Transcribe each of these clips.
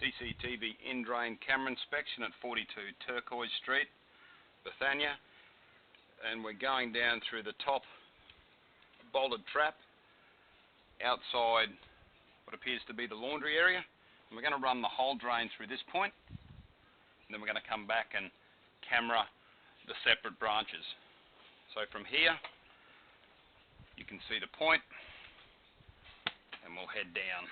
CCTV in-drain camera inspection at 42 Turquoise Street, Bethania, and we're going down through the top bolted trap outside what appears to be the laundry area, and we're going to run the whole drain through this point, and then we're going to come back and camera the separate branches. So from here you can see the point, and we'll head down.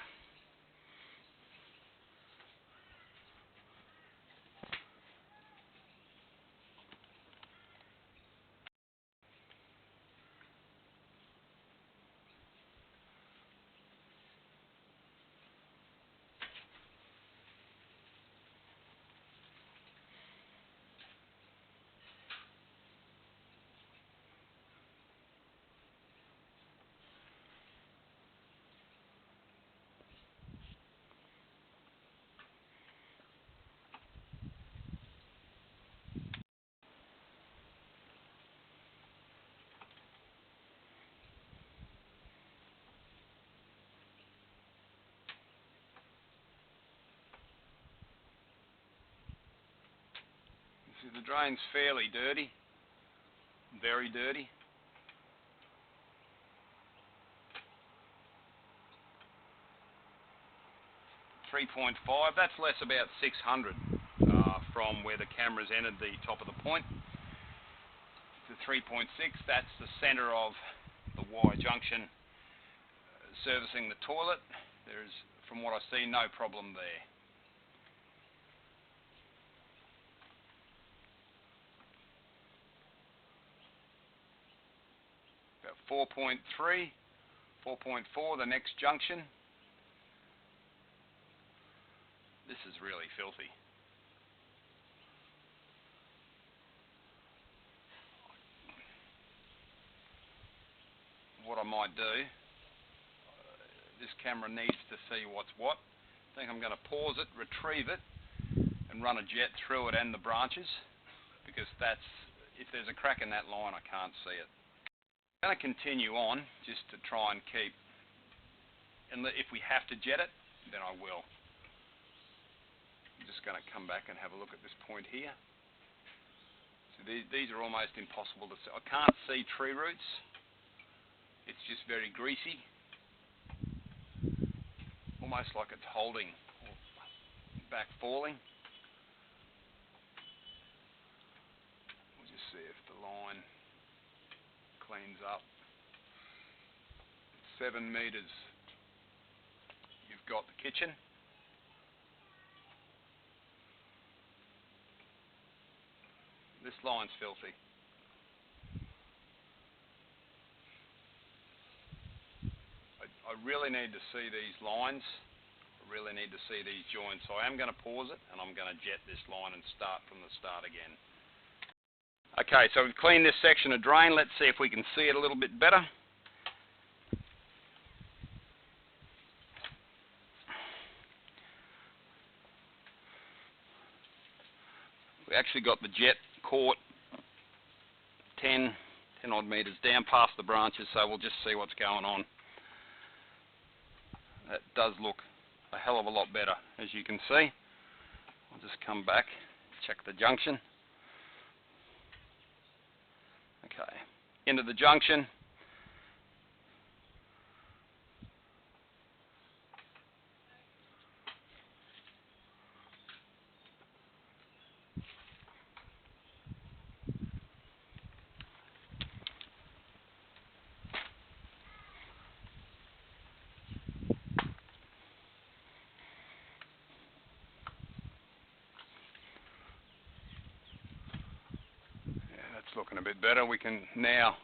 The drain's fairly dirty, very dirty. .5, that's less about 600 from where the cameras entered the top of the point. To 3.6, that's the centre of the wire junction servicing the toilet. There's, from what I see, no problem there. About 4.3, 4.4, the next junction. This is really filthy. What I might do, this camera needs to see what's what. I think I'm going to pause it, retrieve it, and run a jet through it and the branches, because that's, if there's a crack in that line, I can't see it. I'm going to continue on just to try and keep, and if we have to jet it, then I will. I'm just going to come back and have a look at this point here. So these are almost impossible to see. I can't see tree roots. It's just very greasy, almost like it's holding or back falling. We'll just see if the line cleans up. 7 metres, you've got the kitchen. This line's filthy. I really need to see these lines. I really need to see these joints. So I am going to pause it, and I'm going to jet this line and start from the start again. Okay, so we've cleaned this section of drain. Let's see if we can see it a little bit better. We actually got the jet caught 10 odd metres down past the branches, so we'll just see what's going on. That does look a hell of a lot better, as you can see. I'll just come back, check the junction. Okay, into the junction. Looking a bit better. We can now,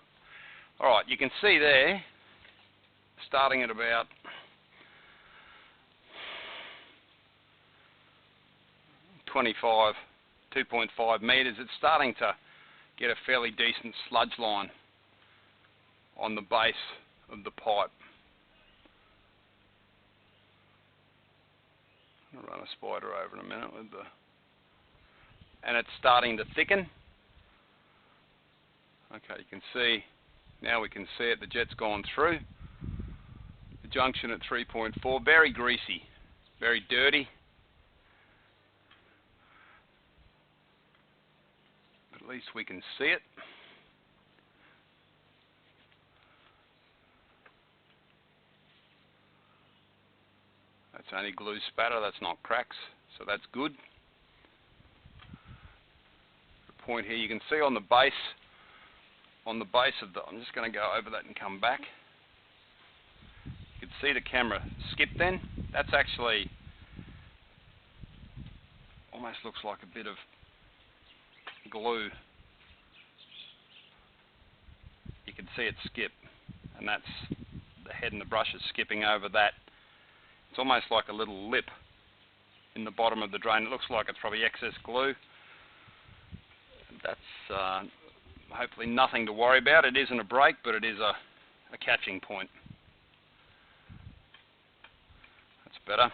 alright, you can see there, starting at about 2.5 metres, it's starting to get a fairly decent sludge line on the base of the pipe. I'll run a spider over in a minute with the, and it's starting to thicken. Okay, you can see, now we can see it, the jet's gone through. The junction at 3.4, very greasy, very dirty. But at least we can see it. That's only glue spatter, that's not cracks, so that's good. The point here, you can see on the base of the, I'm just going to go over that and come back. You can see the camera skip then. That's actually almost looks like a bit of glue. You can see it skip, and that's the head and the brush is skipping over that. It's almost like a little lip in the bottom of the drain. It looks like it's probably excess glue. That's hopefully nothing to worry about. It isn't a break, but it is a catching point. That's better.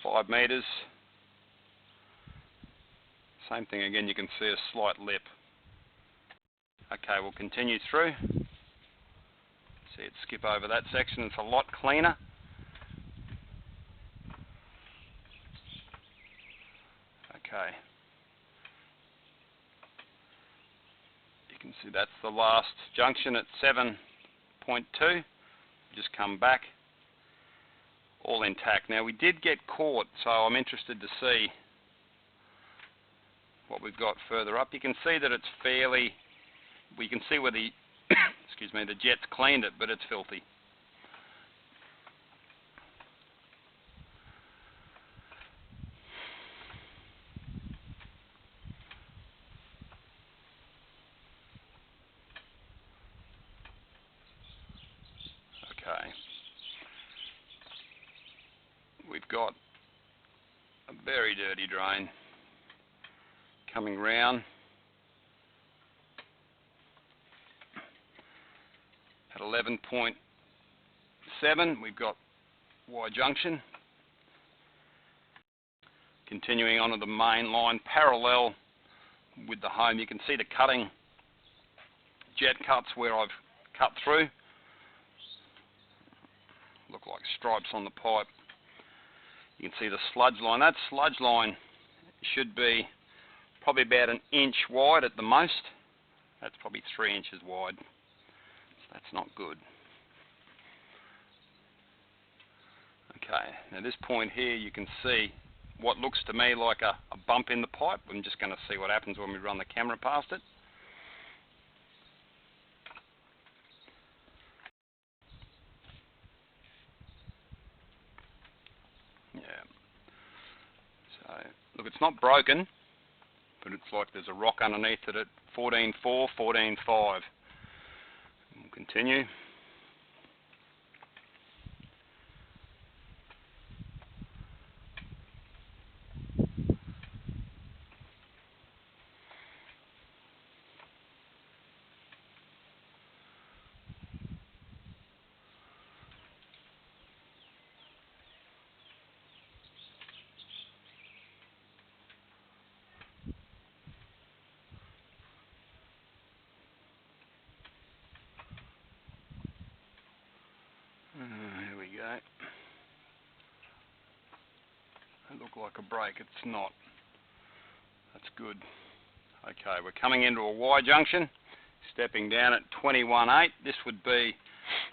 5 metres. Same thing again, you can see a slight lip. Okay, we'll continue through. See it skip over that section. It's a lot cleaner. Okay. You can see that's the last junction at 7.2. Just come back. All intact. Now we did get caught, so I'm interested to see what we've got further up. You can see that it's fairly, we can see where the excuse me, the jet's cleaned it, but it's filthy. Okay. We've got a very dirty drain coming round at 11.7. We've got Y junction. Continuing onto the main line parallel with the home. You can see the cutting jet cuts where I've cut through. Look like stripes on the pipe. You can see the sludge line. That sludge line should be probably about 1 inch wide at the most. That's probably 3 inches wide. So that's not good. Okay, now this point here you can see what looks to me like a bump in the pipe. I'm just going to see what happens when we run the camera past it. Yeah. So, look, it's not broken, but it's like there's a rock underneath it at 14.4, 14.5. We'll continue. Here we go. It looked like a break. It's not. That's good. Okay, we're coming into a Y junction, stepping down at 21.8. This would be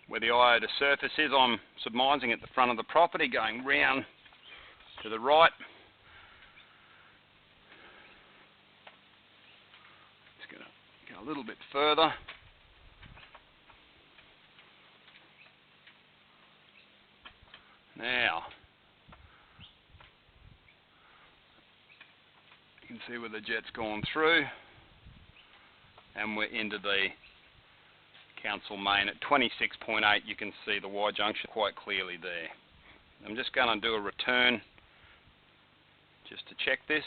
where the iota surface is. I'm submerging at the front of the property, going round to the right. Just going to go a little bit further. Now, you can see where the jet's gone through, and we're into the council main at 26.8. You can see the Y junction quite clearly there. I'm just going to do a return just to check this.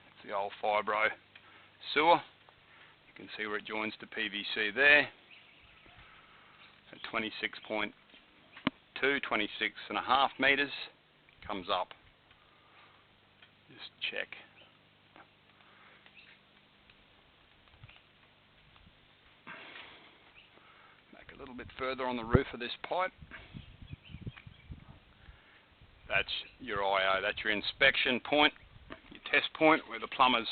It's the old fibro sewer. You can see where it joins to PVC there. At 26.2, 26.5 metres, comes up. Just check. Make a little bit further on the roof of this pipe. That's your IO, that's your inspection point. test point where the plumbers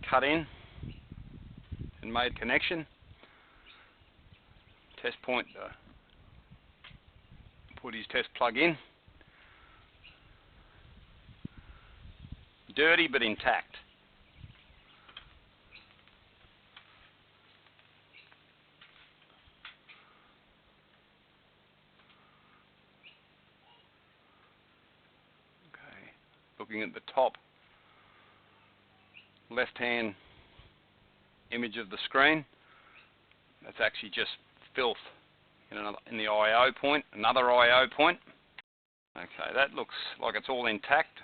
cut in and made connection. Test point, put his test plug in. Dirty but intact. Okay, looking at the top left-hand image of the screen, that's actually just filth in the IO point, another IO point. Okay, that looks like it's all intact.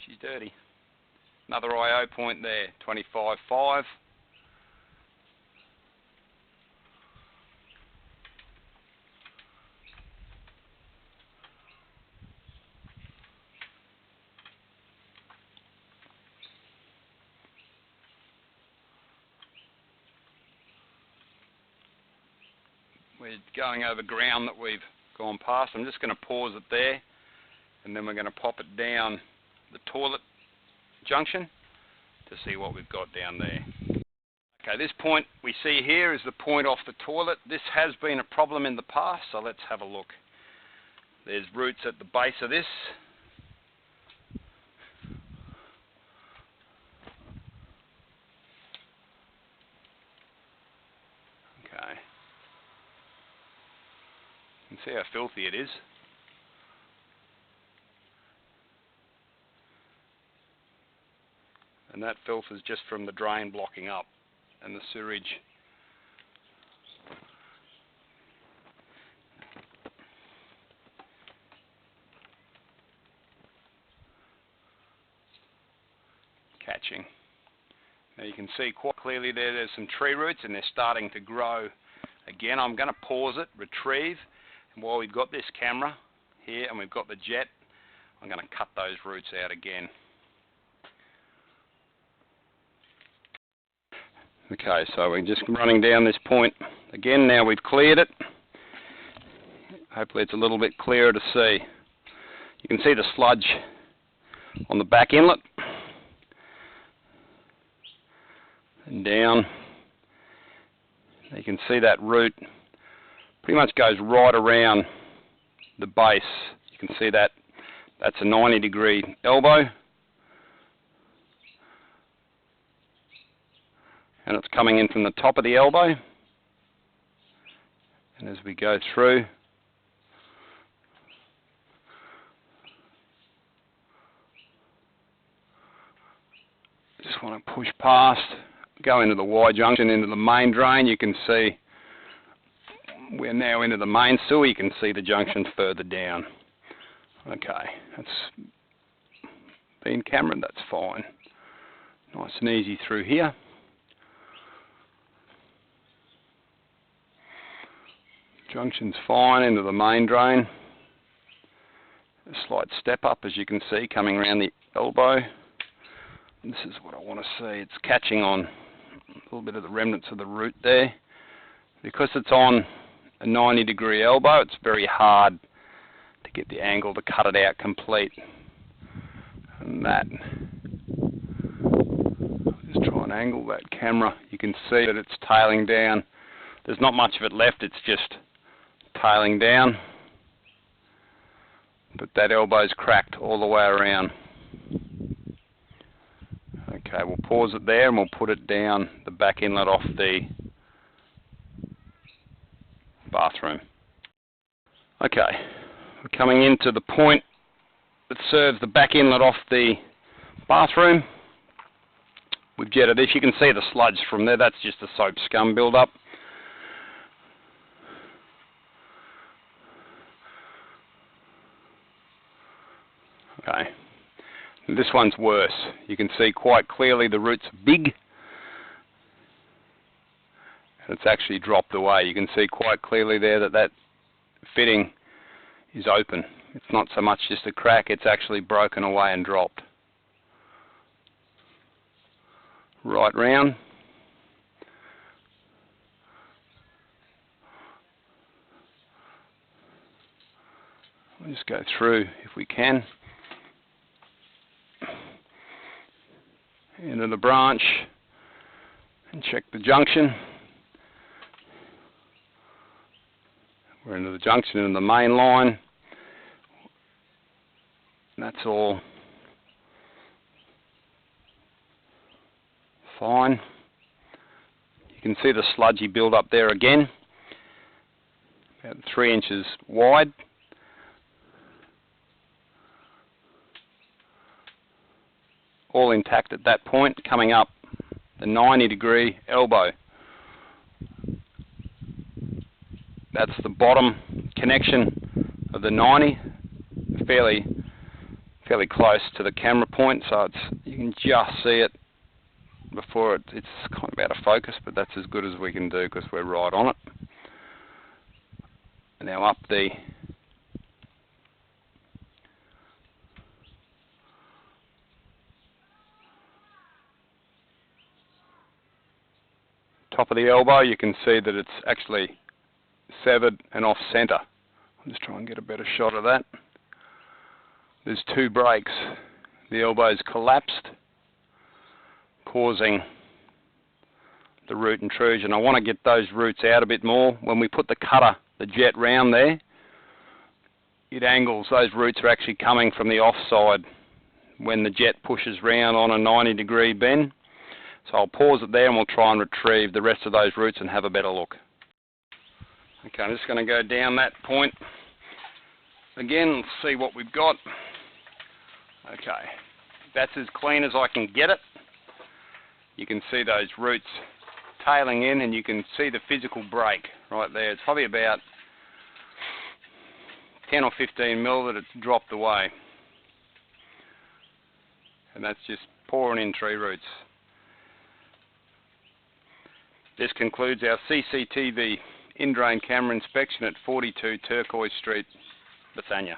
She's dirty. Another IO point there, 25.5. We're going over ground that we've gone past. I'm just going to pause it there, and then we're going to pop it down the toilet junction to see what we've got down there. Okay, this point we see here is the point off the toilet. This has been a problem in the past, so let's have a look. There's roots at the base of this. Okay. You can see how filthy it is. And that filth is just from the drain blocking up and the sewage. Catching. Now you can see quite clearly there's some tree roots and they're starting to grow again. I'm going to pause it, retrieve, and while we've got this camera here and we've got the jet, I'm going to cut those roots out again. Okay, so we're just running down this point again. Now we've cleared it. Hopefully it's a little bit clearer to see. You can see the sludge on the back inlet and down. You can see that root pretty much goes right around the base. You can see that that's a 90-degree elbow. And it's coming in from the top of the elbow. And as we go through, just want to push past, go into the Y junction, into the main drain. You can see we're now into the main sewer. You can see the junction further down. Okay, that's been cameraed, that's fine. Nice and easy through here. Junction's fine into the main drain. A slight step up, as you can see, coming around the elbow. This is what I want to see. It's catching on a little bit of the remnants of the root there. Because it's on a 90-degree elbow, it's very hard to get the angle to cut it out complete. And that, just try and angle that camera. You can see that it's tailing down. There's not much of it left, it's just tailing down, but that elbow's cracked all the way around. Okay, we'll pause it there and we'll put it down the back inlet off the bathroom. Okay, we're coming into the point that serves the back inlet off the bathroom. We've jetted this. You can see the sludge from there. That's just the soap scum build-up. Okay, this one's worse. You can see quite clearly the root's big. And it's actually dropped away. You can see quite clearly there that that fitting is open. It's not so much just a crack, it's actually broken away and dropped. Right round. just go through if we can. Into the branch and check the junction. We're into the junction in the main line. And that's all fine. You can see the sludgy build up there again, about 3 inches wide. All intact at that point, coming up the 90-degree elbow. That's the bottom connection of the 90, fairly close to the camera point, so you can just see it before it's kind of out of focus, but that's as good as we can do because we're right on it. And now up the top of the elbow, you can see that it's actually severed and off centre. I'll just try and get a better shot of that. There's 2 breaks. The elbow's collapsed, causing the root intrusion. I want to get those roots out a bit more. When we put the cutter, the jet round there, it angles. Those roots are actually coming from the offside when the jet pushes round on a 90-degree bend. So I'll pause it there and we'll try and retrieve the rest of those roots and have a better look. Okay, I'm just going to go down that point again, see what we've got. Okay, that's as clean as I can get it. You can see those roots tailing in and you can see the physical break right there. It's probably about 10 or 15 mil that it's dropped away. And that's just pouring in tree roots. This concludes our CCTV in-drain camera inspection at 42 Turquoise Street, Bethania.